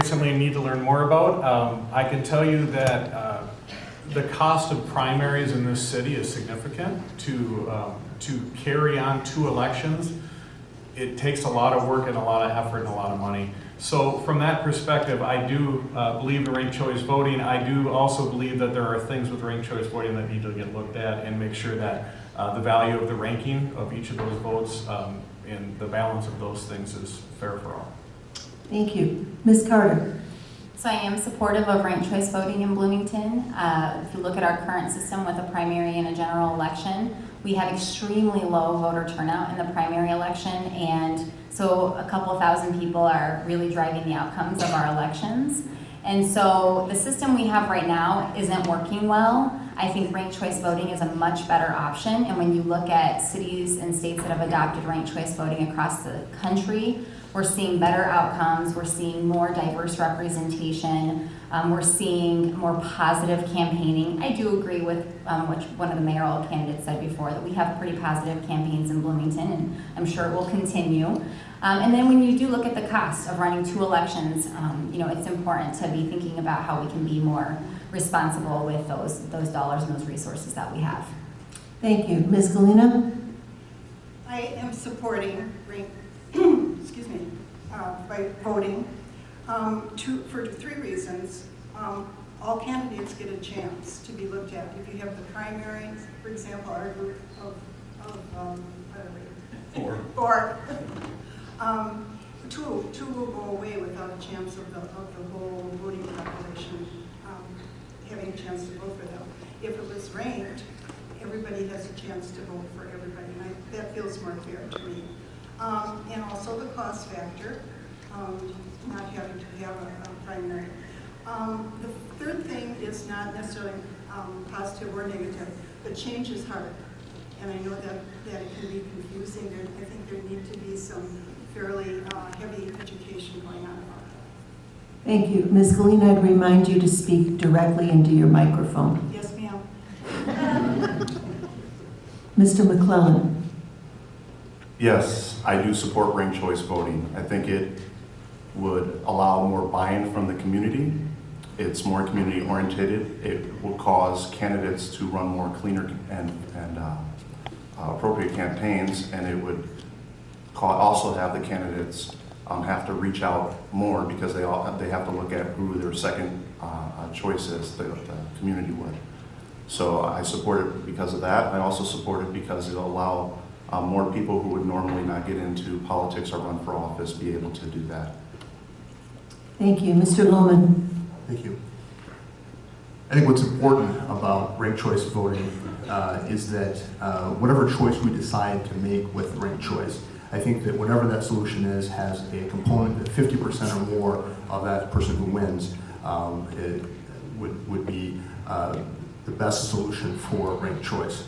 it's something I need to learn more about. I can tell you that the cost of primaries in this city is significant. To carry on 2 elections, it takes a lot of work and a lot of effort and a lot of money. So from that perspective, I do believe in ranked choice voting. I do also believe that there are things with ranked choice voting that need to get looked at and make sure that the value of the ranking of each of those votes and the balance of those things is fair for all. Thank you. Ms. Carter. So I am supportive of ranked choice voting in Bloomington. If you look at our current system with a primary and a general election, we have extremely low voter turnout in the primary election, and so a couple thousand people are really driving the outcomes of our elections. And so the system we have right now isn't working well. I think ranked choice voting is a much better option, and when you look at cities and states that have adopted ranked choice voting across the country, we're seeing better outcomes, we're seeing more diverse representation, we're seeing more positive campaigning. I do agree with what one of the mayoral candidates said before, that we have pretty positive campaigns in Bloomington, and I'm sure it will continue. And then when you do look at the cost of running 2 elections, it's important to be thinking about how we can be more responsible with those dollars and those resources that we have. Thank you. Ms. Galina? I am supporting by voting for 3 reasons. All candidates get a chance to be looked at. If you have the primary, for example, our group of 4. 2 will go away without a chance of the whole voting population having a chance to vote for them. If it was ranked, everybody has a chance to vote for everybody, and that feels more fair to me. And also the cost factor, not having to have a primary. The third thing is not necessarily positive or negative, but change is hard. And I know that it can be confusing. I think there need to be some fairly heavy education going on about that. Thank you. Ms. Galina, I'd remind you to speak directly into your microphone. Yes, ma'am. Mr. McClellan. Yes, I do support ranked choice voting. I think it would allow more buy-in from the community. It's more community oriented. It will cause candidates to run more cleaner and appropriate campaigns, and it would also have the candidates have to reach out more because they have to look at who their second choice is, the community would. So I support it because of that. I also support it because it'll allow more people who would normally not get into politics or run for office be able to do that. Thank you. Mr. Lohman. Thank you. I think what's important about ranked choice voting is that whatever choice we decide to make with ranked choice, I think that whatever that solution is has a component that 50% or more of that person who wins would be the best solution for ranked choice.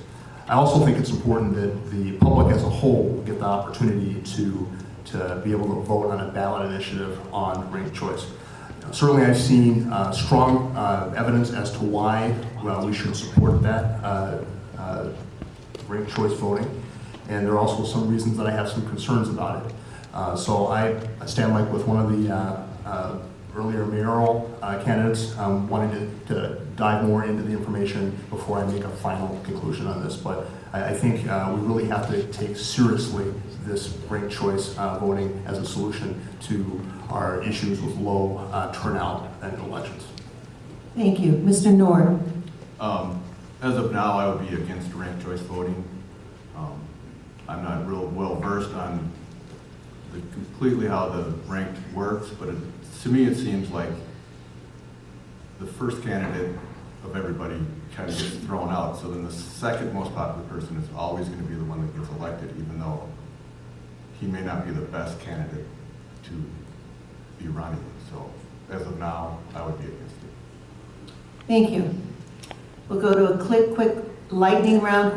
I also think it's important that the public as a whole get the opportunity to be able to vote on a ballot initiative on ranked choice. Certainly I've seen strong evidence as to why we should support that ranked choice voting, and there are also some reasons that I have some concerns about it. So I stand like with one of the earlier mayoral candidates, wanting to dive more into the information before I make a final conclusion on this. But I think we really have to take seriously this ranked choice voting as a solution to our issues with low turnout in elections. Thank you. Mr. Nord. As of now, I would be against ranked choice voting. I'm not real well versed on completely how the ranked works, but to me it seems like the first candidate of everybody kind of gets thrown out, so then the second most popular person is always going to be the one that gets elected, even though he may not be the best candidate to be running. So as of now, I would be against it. Thank you. We'll go to a quick lightning round